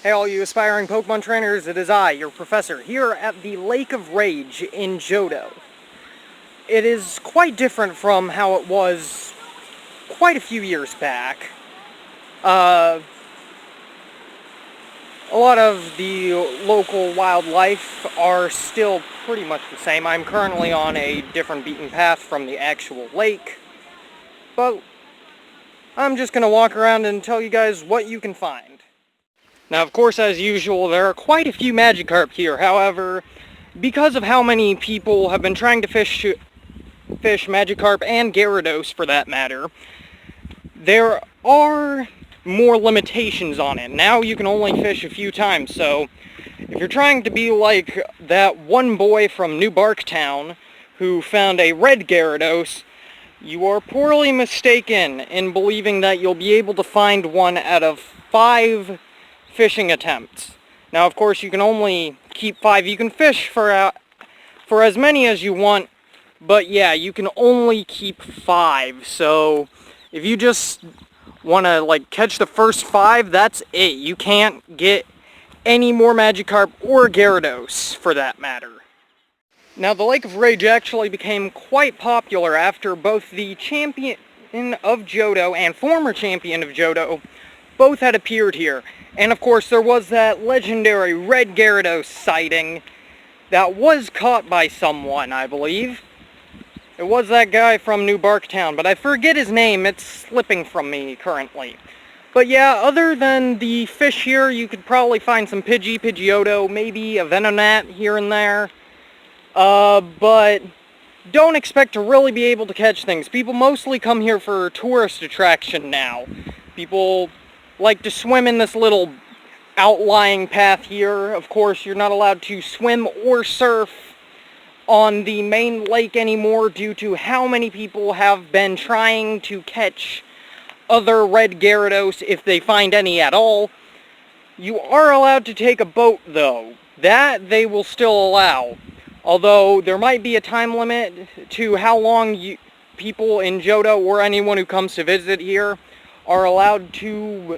Hey all you aspiring Pokemon trainers, it is I, your professor, here at the Lake of Rage in Johto. It is quite different from how it was quite a few years back. A lot of the local wildlife are still pretty much the same. I'm currently on a different beaten path from the actual lake, but I'm just going to walk around and tell you guys what you can find. Now, of course, as usual, there are quite a few Magikarp here. However, because of how many people have been trying to fish Magikarp and Gyarados, for that matter, there are more limitations on it. Now you can only fish a few times, so if you're trying to be like that one boy from New Barktown who found a red Gyarados, you are poorly mistaken in believing that you'll be able to find one out of 5 fishing attempts. Now, of course, you can only keep 5. You can fish for as many as you want, but yeah, you can only keep 5. So if you just want to like catch the first 5, that's it. You can't get any more Magikarp or Gyarados for that matter. Now, the Lake of Rage actually became quite popular after both the champion of Johto and former champion of Johto both had appeared here. And of course, there was that legendary red Gyarados sighting that was caught by someone, I believe. It was that guy from New Barktown, but I forget his name. It's slipping from me currently. But yeah, other than the fish here, you could probably find some Pidgeotto, maybe a Venonat here and there. But don't expect to really be able to catch things. People mostly come here for tourist attraction now. People like to swim in this little outlying path here. Of course, you're not allowed to swim or surf on the main lake anymore due to how many people have been trying to catch other red Gyarados if they find any at all. You are allowed to take a boat though. That they will still allow. Although there might be a time limit to how long people in Johto or anyone who comes to visit here are allowed to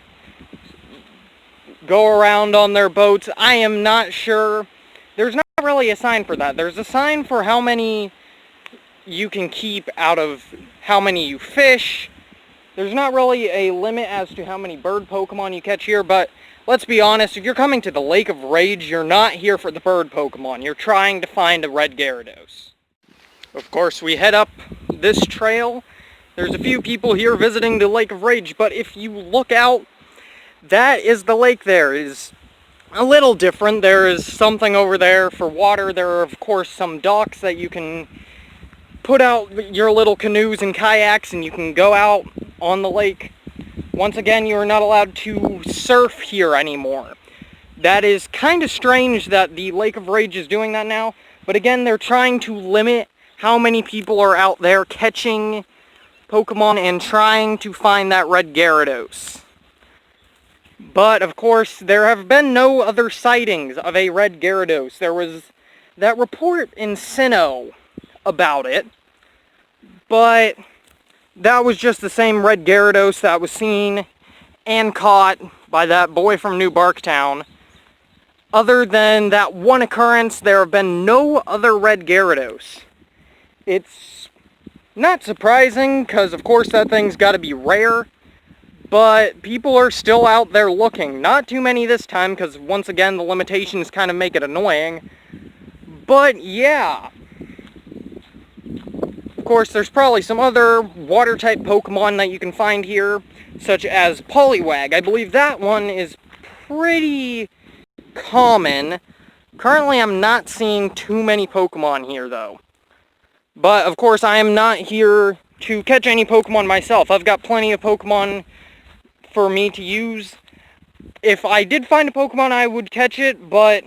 go around on their boats. I am not sure. There's not really a sign for that. There's a sign for how many you can keep out of how many you fish. There's not really a limit as to how many bird Pokemon you catch here, but let's be honest, if you're coming to the Lake of Rage, you're not here for the bird Pokemon. You're trying to find a red Gyarados. Of course, we head up this trail. There's a few people here visiting the Lake of Rage, but if you look out, that is the lake there. It is a little different. There is something over there for water. There are, of course, some docks that you can put out your little canoes and kayaks and you can go out on the lake. Once again, you are not allowed to surf here anymore. That is kind of strange that the Lake of Rage is doing that now, but again, they're trying to limit how many people are out there catching Pokemon and trying to find that red Gyarados. But, of course, there have been no other sightings of a red Gyarados. There was that report in Sinnoh about it, but that was just the same red Gyarados that was seen and caught by that boy from New Barktown. Other than that one occurrence, there have been no other red Gyarados. It's not surprising, because of course that thing's got to be rare, but people are still out there looking. Not too many this time, because once again the limitations kind of make it annoying. But yeah. Of course, there's probably some other water-type Pokemon that you can find here, such as Poliwag. I believe that one is pretty common. Currently, I'm not seeing too many Pokemon here, though. But, of course, I am not here to catch any Pokemon myself. I've got plenty of Pokemon for me to use. If I did find a Pokemon, I would catch it, but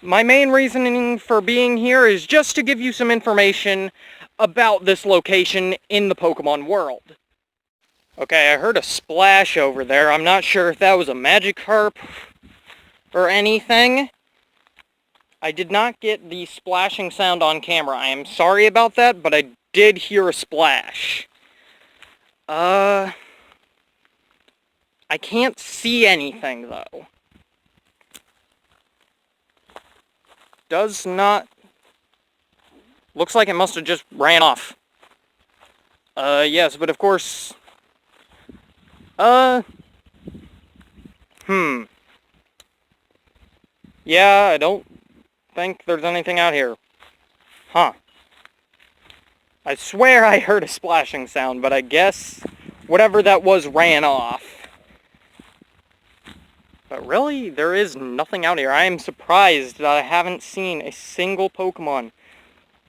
my main reasoning for being here is just to give you some information about this location in the Pokemon world. Okay, I heard a splash over there. I'm not sure if that was a Magikarp or anything. I did not get the splashing sound on camera. I am sorry about that, but I did hear a splash. I can't see anything, though. does not... Looks like it must have just ran off. Yes, but of course... Yeah, I don't think there's anything out here. Huh. I swear I heard a splashing sound, but I guess whatever that was ran off. But really, there is nothing out here. I am surprised that I haven't seen a single Pokemon.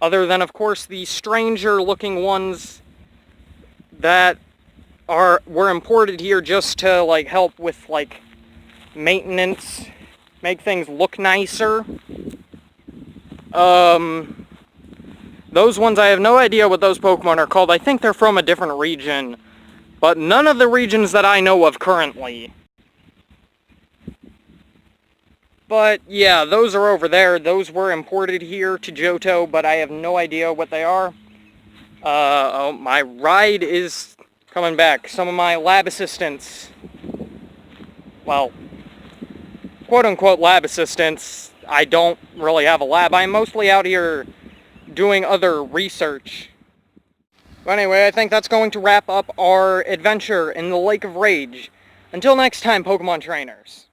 Other than, of course, the stranger-looking ones that were imported here just to, like, help with, like, maintenance, make things look nicer. Those ones, I have no idea what those Pokemon are called. I think they're from a different region, but none of the regions that I know of currently. But, yeah, those are over there. Those were imported here to Johto, but I have no idea what they are. Oh, my ride is coming back. Some of my lab assistants, well, quote-unquote lab assistants, I don't really have a lab. I'm mostly out here doing other research. But anyway, I think that's going to wrap up our adventure in the Lake of Rage. Until next time, Pokemon trainers.